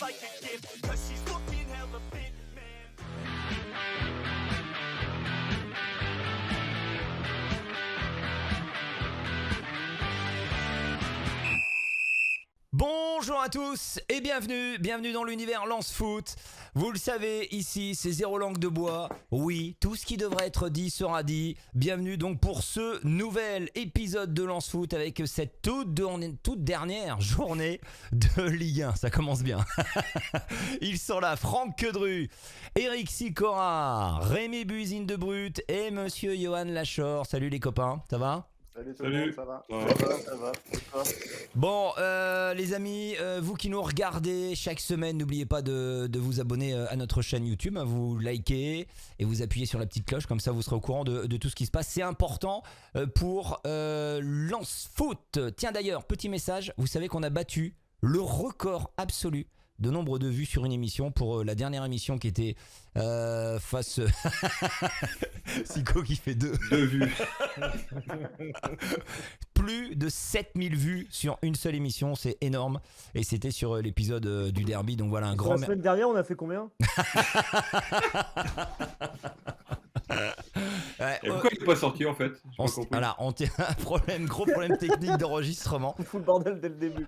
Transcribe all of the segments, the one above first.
like a gift, cause she's looking hella fit, man. Bonjour à tous et bienvenue dans l'univers Lance Foot. Vous le savez, ici c'est zéro langue de bois. Oui, tout ce qui devrait être dit sera dit. Bienvenue donc pour ce nouvel épisode de Lance Foot avec cette toute dernière journée de Ligue 1. Ça commence bien. Ils sont là, Franck Quedru, Eric Sicora, Rémi Buzine de Brut et Monsieur Johan Lachor. Salut les copains, ça va ? Salut tout le monde, ça va? Ça va. Bon, les amis, vous qui nous regardez chaque semaine, n'oubliez pas de vous abonner à notre chaîne YouTube, hein, vous likez et vous appuyez sur la petite cloche, comme ça vous serez au courant de tout ce qui se passe. C'est important pour Lance Foot. Tiens d'ailleurs, petit message, vous savez qu'on a battu le record absolu de nombre de vues sur une émission pour la dernière émission qui était face Sico qui fait deux vues. Plus de 7000 vues sur une seule émission, c'est énorme. Et c'était sur l'épisode du derby, donc voilà un grand... La semaine dernière, on a fait combien? Ouais, et pourquoi il n'est pas sorti en fait? Voilà, gros problème technique d'enregistrement. On fout le bordel dès le début.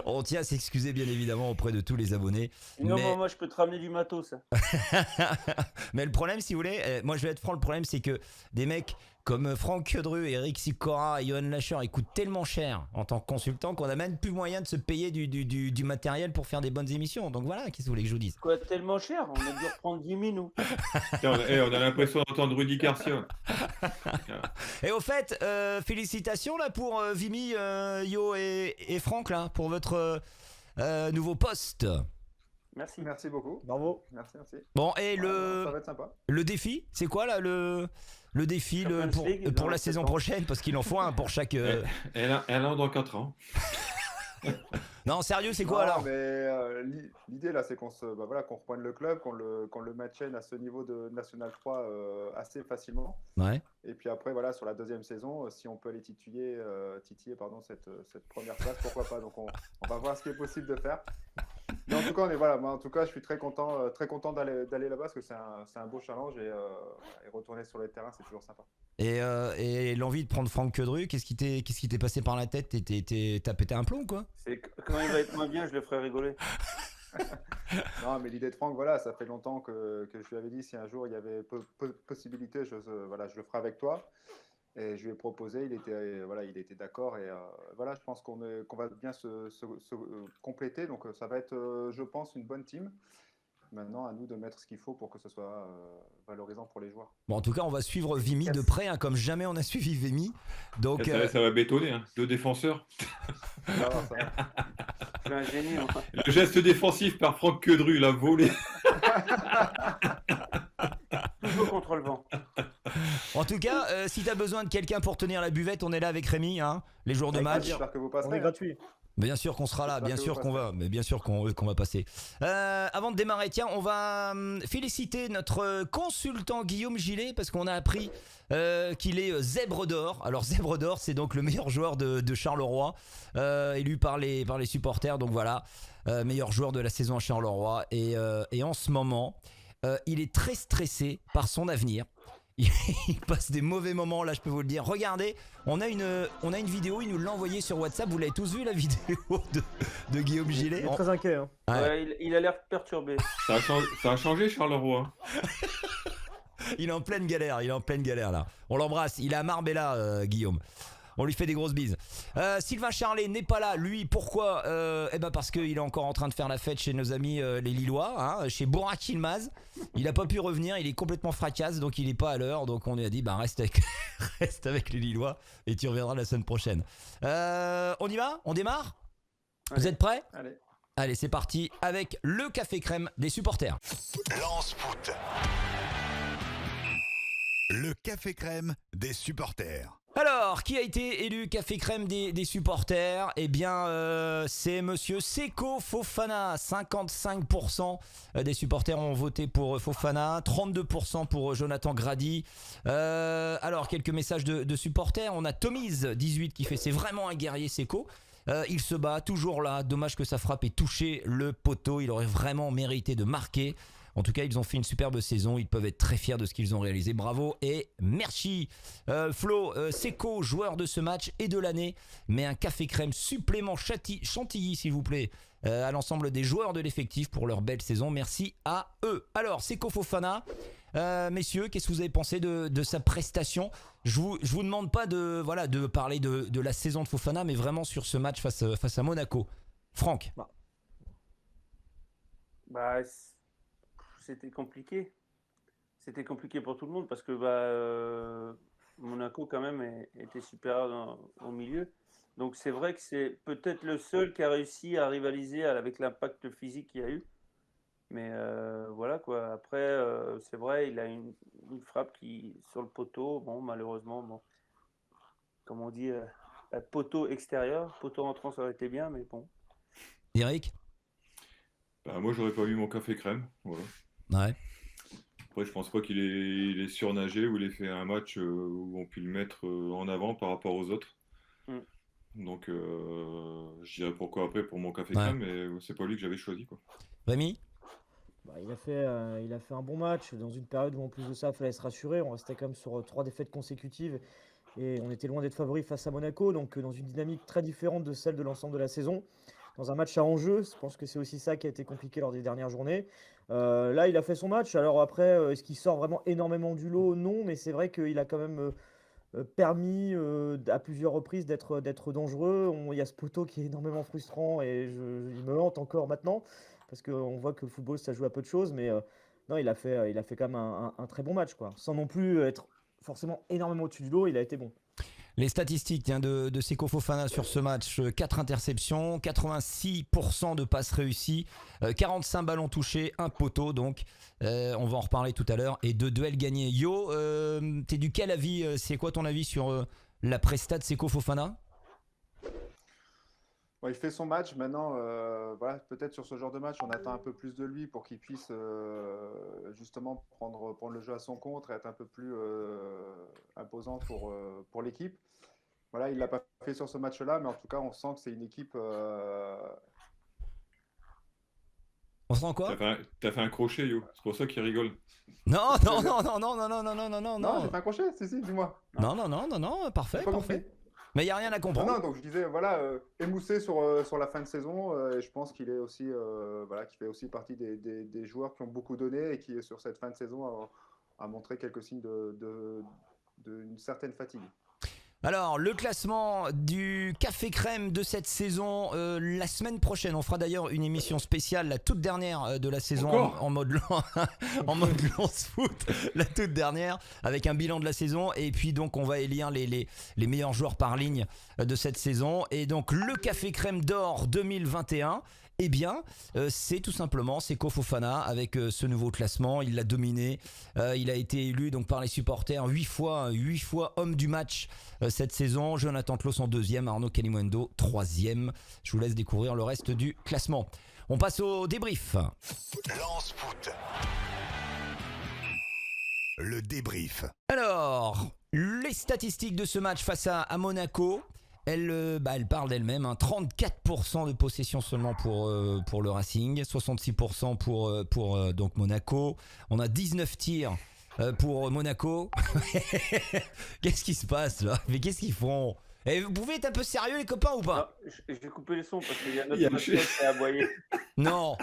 On tient à s'excuser bien évidemment auprès de tous les abonnés. Non, moi je peux te ramener du matos. Mais le problème, si vous voulez, moi je vais être franc, le problème c'est que des mecs comme Franck Quedru, Eric Sicora et Johan Lachor, ils coûtent tellement cher en tant que consultant qu'on a même plus moyen de se payer du matériel pour faire des bonnes émissions. Donc voilà, qu'est-ce que vous voulez que je vous dise? Quoi, tellement cher? On a dû reprendre 10 000 nous. Tiens, on a l'impression d'entendre Rudy Garcia. Et au fait, félicitations là pour Vimy, Yo et Franck là pour votre nouveau poste. Merci beaucoup. Bravo. Merci. Bon, et ça va être sympa. le défi, c'est quoi là le défi pour la saison prochaine? Parce qu'il en faut un pour chaque... Elle a dans 4 ans. Non, sérieux, c'est quoi alors? Mais l'idée là, c'est qu'on reprenne le club, qu'on le maintienne à ce niveau de National 3 assez facilement. Ouais. Et puis après, voilà, sur la deuxième saison, si on peut aller titiller cette première place, pourquoi pas. Donc on va voir ce qui est possible de faire. Mais en tout cas, moi, en tout cas, je suis très content d'aller là-bas parce que c'est un beau challenge et retourner sur les terrains, c'est toujours sympa. Et l'envie de prendre Franck Quedru, qu'est-ce qui t'est passé par la tête? T'as pété un plomb quoi? Quand il va être moins bien, je le ferai rigoler. Non, mais l'idée de Franck, voilà, ça fait longtemps que je lui avais dit si un jour il y avait possibilité, je le ferai avec toi. Et je lui ai proposé, il était d'accord et voilà, je pense qu'on va bien se compléter. Donc ça va être, je pense, une bonne team. Maintenant, à nous de mettre ce qu'il faut pour que ce soit valorisant pour les joueurs. Bon, en tout cas, on va suivre Vimy de près, hein, comme jamais on a suivi Vimy. Donc, ça va bétonner, hein. 2 défenseurs. Ça va. Je suis un génie. Enfin. Le geste défensif par Franck Quedru, il a volé. Toujours contre le vent. En tout cas, si t'as besoin de quelqu'un pour tenir la buvette, on est là avec Rémi, hein, les jours de match. J'espère que vous On passerez. est gratuit. Bien sûr qu'on sera là, bien sûr qu'on va passer. Avant de démarrer, tiens, on va féliciter notre consultant Guillaume Gillet parce qu'on a appris qu'il est Zèbre d'Or. Alors Zèbre d'Or, c'est donc le meilleur joueur de Charleroi, élu par les supporters. Donc voilà, meilleur joueur de la saison à Charleroi. Et en ce moment, il est très stressé par son avenir. Il passe des mauvais moments là, je peux vous le dire. Regardez, on a une vidéo, il nous l'a envoyée sur WhatsApp. Vous l'avez tous vu la vidéo de Guillaume Gillet? Il est très inquiet. Hein. Ouais, il a l'air perturbé. Ça a changé Charleroi. Il est en pleine galère là. On l'embrasse, il est à Marbella, Guillaume. On lui fait des grosses bises. Sylvain Charlet n'est pas là. Lui, pourquoi? Parce qu'il est encore en train de faire la fête chez nos amis les Lillois, hein, chez Burak Yilmaz. Il n'a pas pu revenir. Il est complètement fracasse, donc il n'est pas à l'heure. Donc on lui a dit, reste avec les Lillois et tu reviendras la semaine prochaine. On y va? On démarre? Vous êtes prêts? Allez, c'est parti avec le café crème des supporters. Lance Foot. Le café crème des supporters. Alors, qui a été élu café crème des supporters? Eh bien, c'est monsieur Seko Fofana. 55% des supporters ont voté pour Fofana, 32% pour Jonathan Grady. Alors, quelques messages de supporters. On a Tomiz, 18, qui fait « C'est vraiment un guerrier Seko ». Il se bat toujours là. Dommage que sa frappe ait touché le poteau. Il aurait vraiment mérité de marquer. En tout cas, ils ont fait une superbe saison. Ils peuvent être très fiers de ce qu'ils ont réalisé. Bravo et merci. Flo, Seko, joueur de ce match et de l'année. Mais un café crème supplément chantilly, s'il vous plaît, à l'ensemble des joueurs de l'effectif pour leur belle saison. Merci à eux. Alors, Seko Fofana, messieurs, qu'est-ce que vous avez pensé de sa prestation ? Je vous demande pas de parler de la saison de Fofana, mais vraiment sur ce match face à Monaco. Franck. Bah, c'était compliqué. C'était compliqué pour tout le monde parce que Monaco quand même était supérieur au milieu. Donc c'est vrai que c'est peut-être le seul qui a réussi à rivaliser avec l'impact physique qu'il y a eu. Mais voilà quoi. Après, c'est vrai, il a une frappe qui sur le poteau. Bon, malheureusement, bon, comme on dit, poteau extérieur, poteau entrant, ça aurait été bien, mais bon. Eric ? Bah, moi, j'aurais pas mis mon café crème. Voilà. Ouais. Après, je pense pas qu'il ait surnagé ou il ait fait un match où on peut le mettre en avant par rapport aux autres. Donc, je dirais pourquoi après pour mon café crème, mais c'est pas lui que j'avais choisi, quoi. Rémi ? Il a fait un bon match dans une période où en plus de ça, il fallait se rassurer. On restait quand même sur 3 défaites consécutives et on était loin d'être favori face à Monaco, donc dans une dynamique très différente de celle de l'ensemble de la saison. Dans un match à enjeu, je pense que c'est aussi ça qui a été compliqué lors des dernières journées. Là, il a fait son match. Alors après, est-ce qu'il sort vraiment énormément du lot ? Non, mais c'est vrai qu'il a quand même permis à plusieurs reprises d'être dangereux. Il y a ce poteau qui est énormément frustrant et il me hante encore maintenant parce qu'on voit que le football, ça joue à peu de choses. Mais non, il a fait quand même un très bon match, quoi. Sans non plus être forcément énormément au-dessus du lot, il a été bon. Les statistiques de Seko Fofana sur ce match, 4 interceptions, 86% de passes réussies, 45 ballons touchés, un poteau, donc on va en reparler tout à l'heure, et 2 duels gagnés. Yo, t'es du quel avis ? C'est quoi ton avis sur la presta de Seko Fofana ? Il fait son match. Maintenant, voilà, peut-être sur ce genre de match, on attend un peu plus de lui pour qu'il puisse justement prendre le jeu à son compte et être un peu plus imposant pour l'équipe. Voilà, il ne l'a pas fait sur ce match-là, mais en tout cas, on sent que c'est une équipe. On sent quoi ? T'as fait un crochet, Yo. C'est pour ça qu'il rigole. Non, j'ai fait un crochet, si, dis-moi. non, parfait, Pas parfait. compris. Mais il n'y a rien à comprendre. Non, donc je disais, voilà, émoussé sur la fin de saison, et je pense qu'il est aussi, voilà, qu'il fait aussi partie des joueurs qui ont beaucoup donné et qui, sur cette fin de saison, a montré quelques signes d'une certaine fatigue. Alors, le classement du Café Crème de cette saison, la semaine prochaine, on fera d'ailleurs une émission spéciale, la toute dernière de la saison, en mode lance foot, la toute dernière, avec un bilan de la saison, et puis donc on va élire les meilleurs joueurs par ligne de cette saison, et donc le Café Crème d'or 2021, eh bien, c'est tout simplement Seko Fofana avec ce nouveau classement. Il l'a dominé. Il a été élu donc par les supporters 8 fois homme du match cette saison. Jonathan Klaus en 2e, Arnaud Kalimundo 3e. Je vous laisse découvrir le reste du classement. On passe au débrief. Lance foot. Le débrief. Alors, les statistiques de ce match face à Monaco. Elle parle d'elle-même, 34% de possession seulement pour le Racing, 66% pour donc Monaco. On a 19 tirs pour Monaco. Qu'est-ce qui se passe là ? Mais qu'est-ce qu'ils font ? Et vous pouvez être un peu sérieux les copains ou pas ? J'ai coupé les sons parce qu'il y a Il y a notre le mascotte qui a aboyé. Non.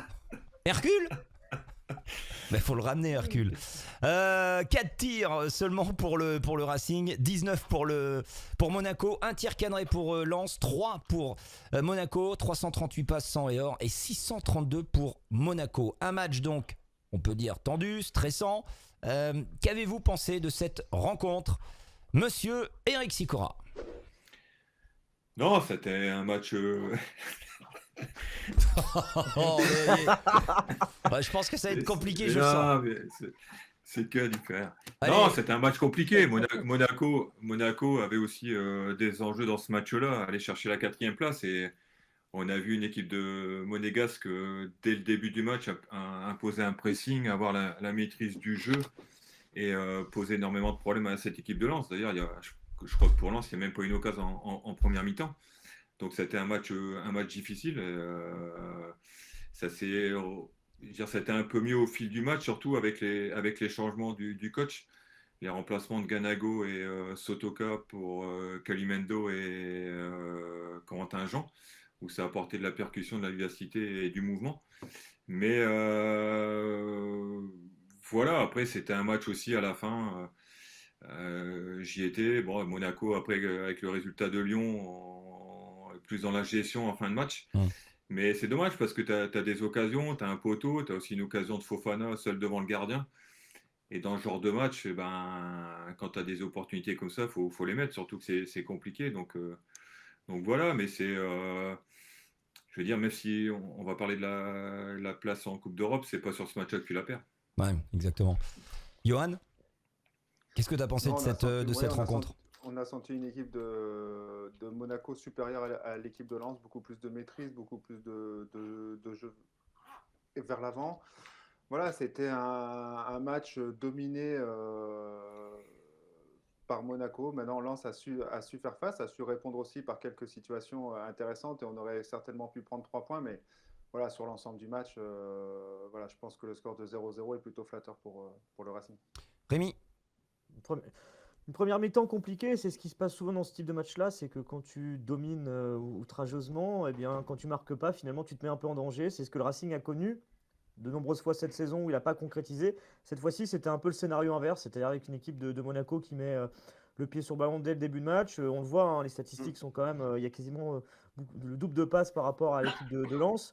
Hercule ? Mais faut le ramener Hercule. 4 tirs seulement pour le Racing, 19 pour Monaco, 1 tir cadré pour Lens, 3 pour Monaco, 338 passes sans et hors et 632 pour Monaco. Un match donc, on peut dire tendu, stressant. Qu'avez-vous pensé de cette rencontre, monsieur Eric Sicora ? Non, c'était un match. Je pense que ça va être compliqué, je non, sens. mais c'est que du faire. Allez. Non, c'était un match compliqué. Monaco avait aussi des enjeux dans ce match-là, aller chercher la 4e place. Et on a vu une équipe de Monégasque dès le début du match imposer un pressing, avoir la maîtrise du jeu et poser énormément de problèmes à cette équipe de Lens. D'ailleurs, je crois que pour Lens, il n'y a même pas une occasion en première mi-temps. Donc c'était un match difficile. Ça s'est, je veux dire, c'était un peu mieux au fil du match, surtout avec les changements du coach. Les remplacements de Ganago et Sotoka pour Kalimendo et Corentin Jean, où ça a apporté de la percussion, de la vivacité et du mouvement. Mais voilà, après c'était un match aussi à la fin. J'y étais. Bon, Monaco, après, avec le résultat de Lyon, plus dans la gestion en fin de match. Mais c'est dommage parce que tu as des occasions, tu as un poteau, tu as aussi une occasion de Fofana seul devant le gardien. Et dans ce genre de match, quand tu as des opportunités comme ça, il faut les mettre, surtout que c'est compliqué. Donc voilà, mais je veux dire, même si on va parler de la place en Coupe d'Europe, c'est pas sur ce match-là que tu la perds. Ouais, exactement. Johan, qu'est-ce que tu as pensé Non, de cette rencontre? On a senti une équipe de Monaco supérieure à l'équipe de Lens, beaucoup plus de maîtrise, beaucoup plus de jeu vers l'avant. Voilà, c'était un match dominé par Monaco. Maintenant, Lens a su faire face, a su répondre aussi par quelques situations intéressantes et on aurait certainement pu prendre 3 points. Mais voilà, sur l'ensemble du match, voilà, je pense que le score de 0-0 est plutôt flatteur pour le Racing. Rémi? Une première mi-temps compliquée, c'est ce qui se passe souvent dans ce type de match-là, c'est que quand tu domines outrageusement, eh bien, quand tu marques pas, finalement, tu te mets un peu en danger. C'est ce que le Racing a connu de nombreuses fois cette saison où il n'a pas concrétisé. Cette fois-ci, c'était un peu le scénario inverse, c'est-à-dire avec une équipe de Monaco qui met le pied sur le ballon dès le début de match. On le voit, hein, les statistiques sont quand même, il y a quasiment le double de passes par rapport à l'équipe de Lens.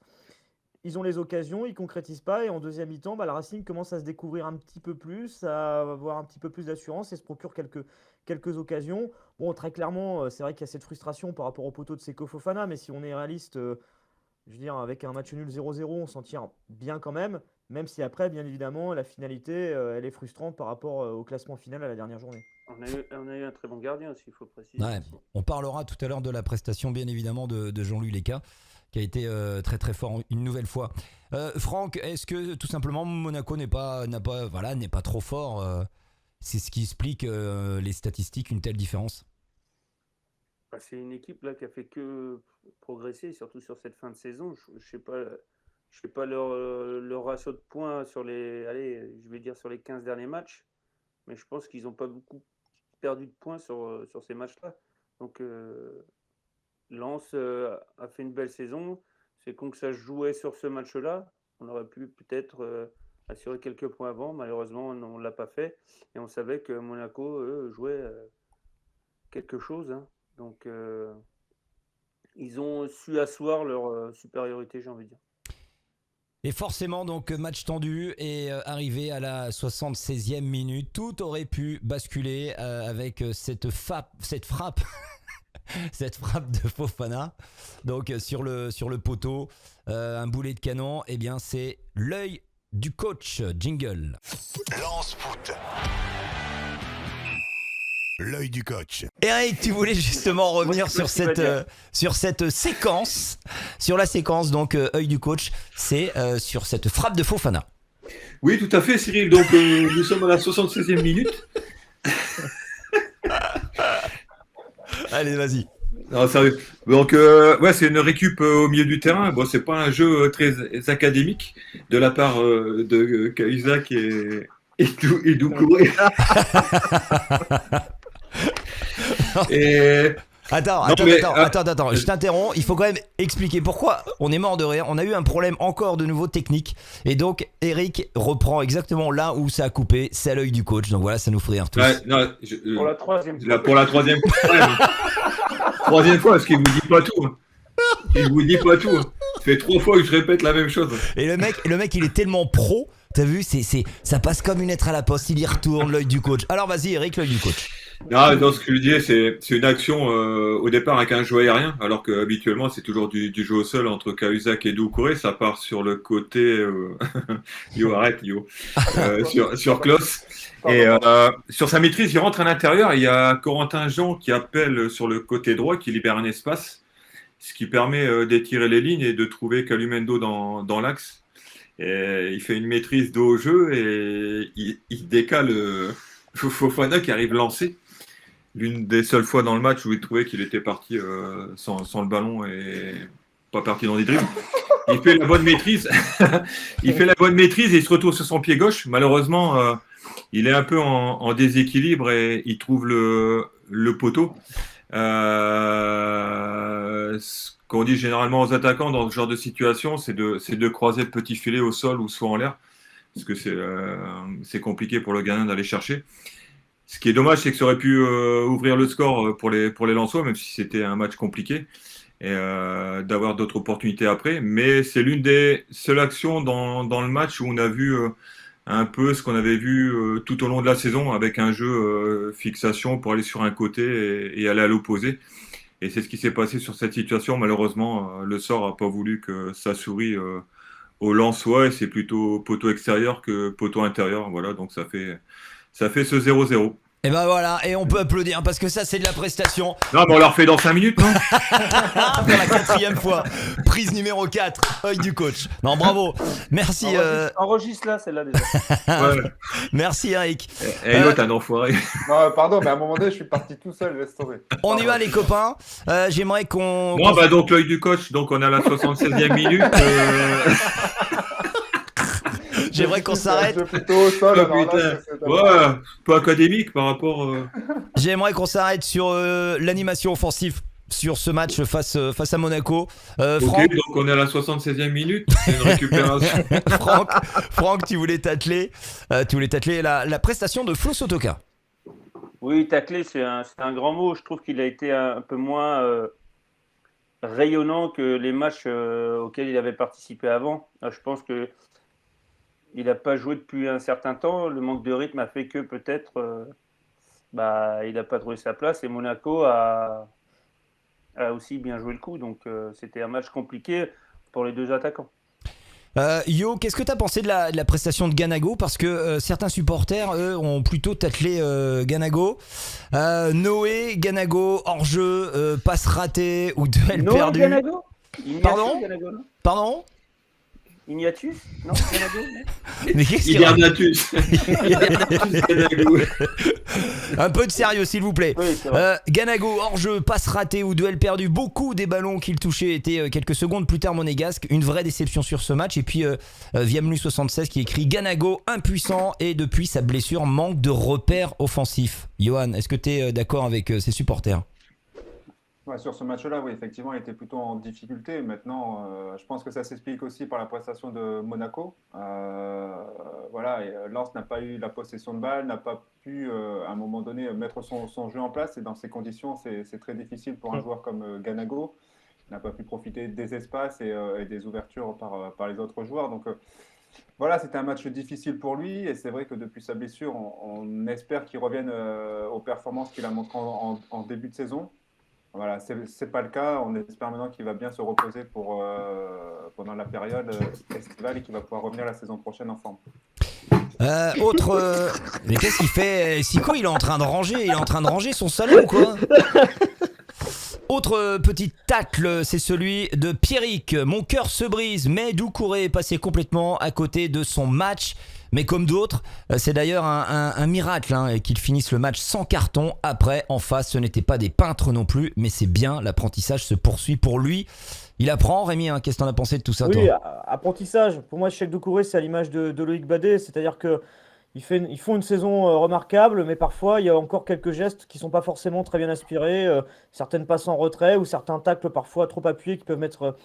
Ils ont les occasions, ils ne concrétisent pas. Et en deuxième mi-temps, le Racing commence à se découvrir un petit peu plus, à avoir un petit peu plus d'assurance et se procure quelques occasions. Bon, très clairement, c'est vrai qu'il y a cette frustration par rapport au poteau de Seko Fofana, mais si on est réaliste, je veux dire, avec un match nul 0-0, on s'en tire bien quand même si après, bien évidemment, la finalité, elle est frustrante par rapport au classement final à la dernière journée. On a eu un très bon gardien aussi, il faut préciser. Ouais, on parlera tout à l'heure de la prestation, bien évidemment, de Jean-Louis Leca, qui a été très très fort une nouvelle fois. Franck, est-ce que tout simplement Monaco n'est pas trop fort c'est ce qui explique les statistiques, une telle différence? C'est une équipe là qui a fait que progresser, surtout sur cette fin de saison. Je sais pas leur ratio de points sur je vais dire sur les 15 derniers matchs, mais je pense qu'ils n'ont pas beaucoup perdu de points sur ces matchs-là. Donc Lens a fait une belle saison. C'est con que ça se jouait sur ce match-là. On aurait pu peut-être assurer quelques points avant. Malheureusement, on ne l'a pas fait. Et on savait que Monaco, eux, jouait quelque chose. Hein. Donc, ils ont su asseoir leur supériorité, j'ai envie de dire. Et forcément, donc, match tendu et arrivé à la 76e minute, tout aurait pu basculer avec cette frappe cette frappe de Fofana, donc sur le poteau, un boulet de canon. Eh bien, c'est l'œil du coach. Jingle. Lance foot. L'œil du coach. Eric, tu voulais justement revenir sur cette séquence, sur la séquence, donc œil du coach, c'est sur cette frappe de Fofana. Oui, tout à fait, Cyril. Donc, nous sommes à la 76e minute. Allez, vas-y. Non, sérieux. Donc, ouais, c'est une récup au milieu du terrain. Bon, c'est pas un jeu très académique de la part de Cahuzac et Doucouré. Et Attends, je t'interromps, il faut quand même expliquer pourquoi on est mort de rire. On a eu un problème encore de nouveau technique et donc Eric reprend exactement là où ça a coupé, c'est à l'œil du coach. Donc voilà, ça nous fait rire tous. Ouais, non, Pour la troisième fois. pour la troisième fois. Ouais, troisième fois, parce qu'il vous dit pas tout. Il vous dit pas tout. Ça fait 3 fois que je répète la même chose. Et le mec, il est tellement pro. T'as vu, ça passe comme une lettre à la poste. Il y retourne, l'œil du coach. Alors vas-y, Eric, l'œil du coach. Non, ce que je disais, c'est une action au départ avec un jeu aérien, alors qu'habituellement c'est toujours du jeu au sol entre Cahuzac et Doucouré. Ça part sur le côté. Yo, arrête, Yo. Sur Klaus. Et sur sa maîtrise, il rentre à l'intérieur. Il y a Corentin Jean qui appelle sur le côté droit, qui libère un espace, ce qui permet d'étirer les lignes et de trouver Kalimendo dans l'axe. Et il fait une maîtrise de haut jeu et il décale Fofana qui arrive lancé. l'une des seules fois dans le match où il trouvait qu'il était parti sans le ballon et pas parti dans des dribbles. Il fait la bonne maîtrise. Il fait la bonne maîtrise et il se retrouve sur son pied gauche. Malheureusement, il est un peu en déséquilibre et il trouve le poteau. Ce qu'on dit généralement aux attaquants dans ce genre de situation, c'est de croiser le petit filet au sol ou soit en l'air, parce que c'est compliqué pour le gardien d'aller chercher. Ce qui est dommage, c'est que ça aurait pu ouvrir le score pour les Lensois, même si c'était un match compliqué, et d'avoir d'autres opportunités après. Mais c'est l'une des seules actions dans le match où on a vu un peu ce qu'on avait vu tout au long de la saison, avec un jeu fixation pour aller sur un côté et aller à l'opposé. Et c'est ce qui s'est passé sur cette situation. Malheureusement, le sort n'a pas voulu que ça sourie au Lensois, et c'est plutôt poteau extérieur que poteau intérieur. Voilà, donc ça fait ce 0-0. Et ben voilà, et on peut applaudir parce que ça c'est de la prestation. Non, mais on la refait dans 5 minutes, non? Pour la 4e fois. Prise numéro 4, œil du coach. Non, bravo. Merci. Enregistre là, celle-là déjà. Ouais. Merci Eric. Et l'autre, un enfoiré. Non, pardon, mais à un moment donné, je suis parti tout seul, laisse tomber. On y va les copains. J'aimerais qu'on... Bon, bah donc l'œil du coach, donc on est à la 76e minute. J'aimerais qu'on s'arrête. Je suis plutôt au sol, Oh, alors là, putain. c'est- Ouais, peu académique par rapport. J'aimerais qu'on s'arrête sur l'animation offensive sur ce match face à Monaco. Ok, Franck, donc on est à la 76e minute. C'est une récupération. Franck, tu voulais t'atteler la prestation de Flo Sotoka. Oui, tacler, c'est un grand mot. Je trouve qu'il a été un peu moins rayonnant que les matchs auxquels il avait participé avant. Je pense que il n'a pas joué depuis un certain temps. Le manque de rythme a fait que peut-être il n'a pas trouvé sa place. Et Monaco a aussi bien joué le coup. Donc c'était un match compliqué pour les deux attaquants. Yo, qu'est-ce que tu as pensé de la prestation de Ganago? Parce que certains supporters, eux, ont plutôt taclé Ganago. Noé, Ganago, hors-jeu, passe ratée ou duel perdu. Ganago Pardon Ganago, non Pardon? Ignatus Non, Ganago non Mais qu'est-ce qu'il y a? Hibernatus. Un peu de sérieux, s'il vous plaît. Oui, c'est vrai. Ganago, hors-jeu, passe ratée ou duel perdu. Beaucoup des ballons qu'il touchait étaient quelques secondes plus tard monégasques. Une vraie déception sur ce match. Et puis, Viamlu76 qui écrit Ganago impuissant et depuis sa blessure manque de repères offensifs. Johan, est-ce que tu es d'accord avec ses supporters? Ouais, sur ce match-là, oui, effectivement, il était plutôt en difficulté. Maintenant, je pense que ça s'explique aussi par la prestation de Monaco. Voilà, et Lens n'a pas eu la possession de balle, n'a pas pu, à un moment donné, mettre son jeu en place. Et dans ces conditions, c'est très difficile pour un joueur comme Ganago. Il n'a pas pu profiter des espaces et des ouvertures par les autres joueurs. Donc, voilà, c'était un match difficile pour lui. Et c'est vrai que depuis sa blessure, on espère qu'il revienne aux performances qu'il a montrées en début de saison. Voilà, c'est pas le cas. On espère maintenant qu'il va bien se reposer pendant la période estivale et qu'il va pouvoir revenir la saison prochaine en forme. Mais qu'est-ce qu'il fait? Siko, il est en train de ranger son salon ou quoi? Autre petit tacle, c'est celui de Pierrick. Mon cœur se brise, mais Doucouré est passé complètement à côté de son match. Mais comme d'autres, c'est d'ailleurs un miracle qu'il finisse le match sans carton. Après, en face, ce n'étaient pas des peintres non plus, mais c'est bien, l'apprentissage se poursuit pour lui. Il apprend, Rémi, qu'est-ce que t'en as pensé de tout ça, Oui, toi? apprentissage. Pour moi, Cheikh Doucouré, c'est à l'image de Loïc Badet. C'est-à-dire qu'ils font une saison remarquable, mais parfois, il y a encore quelques gestes qui ne sont pas forcément très bien inspirés. Certaines passes en retrait ou certains tacles parfois trop appuyés qui peuvent mettre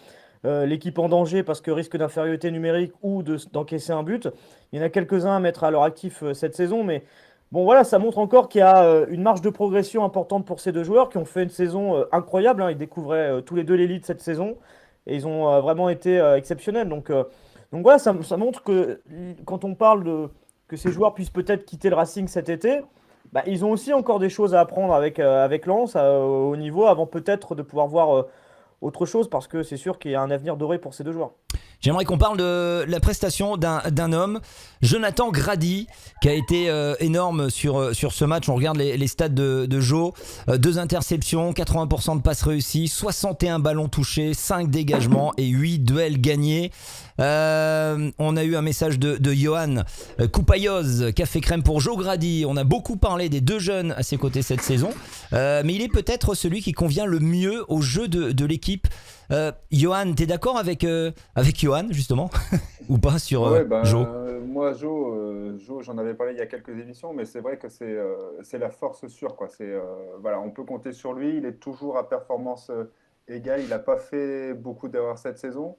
l'équipe en danger parce que risque d'infériorité numérique ou d'encaisser un but. Il y en a quelques-uns à mettre à leur actif cette saison, mais bon, voilà, ça montre encore qu'il y a une marge de progression importante pour ces deux joueurs qui ont fait une saison incroyable. Ils découvraient tous les deux l'élite cette saison et ils ont vraiment été exceptionnels. Donc voilà, ça montre que quand on parle que ces joueurs puissent peut-être quitter le Racing cet été, ils ont aussi encore des choses à apprendre avec Lens au niveau avant peut-être de pouvoir voir autre chose parce que c'est sûr qu'il y a un avenir doré pour ces deux joueurs. J'aimerais qu'on parle de la prestation d'un homme, Jonathan Grady, qui a été énorme sur ce match. On regarde les stats de Joe. 2 interceptions, 80% de passes réussies, 61 ballons touchés, 5 dégagements et 8 duels gagnés. On a eu un message de Johan Koupayoz, Café Crème pour Joe Grady. On a beaucoup parlé des 2 jeunes à ses côtés cette saison, mais il est peut-être celui qui convient le mieux au jeu de l'équipe. Johan, t'es d'accord avec Johan justement ou pas sur Ouais, ben, Joe? moi, Joe, j'en avais parlé il y a quelques émissions, mais c'est vrai que c'est la force sûre, quoi. Voilà, on peut compter sur lui. Il est toujours à performance égale. Il n'a pas fait beaucoup d'erreurs cette saison.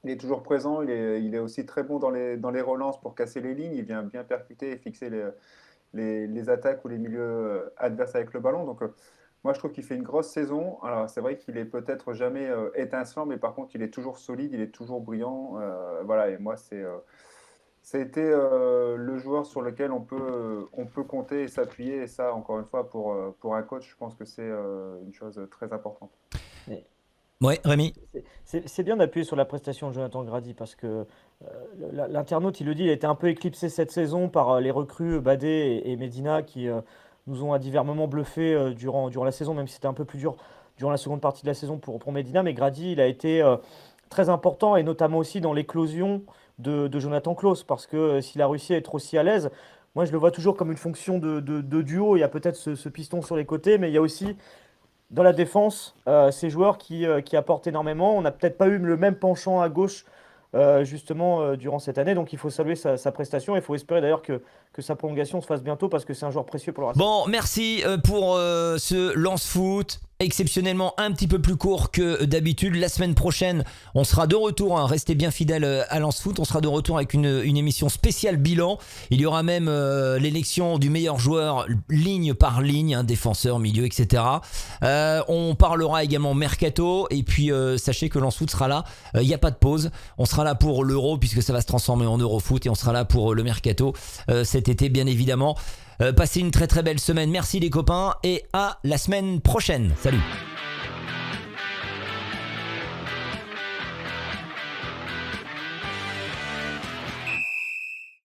Il est toujours présent. Il est aussi très bon dans les relances pour casser les lignes. Il vient bien percuter et fixer les attaques ou les milieux adverses avec le ballon. Donc, moi, je trouve qu'il fait une grosse saison. Alors, c'est vrai qu'il est peut-être jamais étincelant, mais par contre, il est toujours solide, il est toujours brillant. Voilà, et moi, ça a été le joueur sur lequel on peut compter et s'appuyer. Et ça, encore une fois, pour un coach, je pense que c'est une chose très importante. Ouais, Rémi. C'est bien d'appuyer sur la prestation de Jonathan Grady parce que l'internaute, il le dit, il a été un peu éclipsé cette saison par les recrues Badé et Medina qui nous ont à divers moments bluffé durant la saison, même si c'était un peu plus dur durant la seconde partie de la saison pour Medina. Mais Grady, il a été très important et notamment aussi dans l'éclosion de Jonathan Klaus parce que s'il a réussi à être aussi à l'aise, moi je le vois toujours comme une fonction de duo. Il y a peut-être ce piston sur les côtés, mais il y a aussi dans la défense, ces joueurs qui apportent énormément. On n'a peut-être pas eu le même penchant à gauche justement durant cette année, donc il faut saluer sa prestation et il faut espérer d'ailleurs que sa prolongation se fasse bientôt parce que c'est un joueur précieux pour le Racing. Bon, merci pour ce lance-foot exceptionnellement un petit peu plus court que d'habitude. La semaine prochaine, on sera de retour, hein, restez bien fidèles à Lance Foot. On sera de retour avec une émission spéciale bilan. Il y aura même l'élection du meilleur joueur ligne par ligne, hein, défenseur, milieu, etc. On parlera également mercato et puis sachez que Lance Foot sera là. Il n'y a pas de pause. On sera là pour l'Euro puisque ça va se transformer en Eurofoot et on sera là pour le mercato cet été bien évidemment. Passez une très très belle semaine. Merci les copains et à la semaine prochaine. Salut.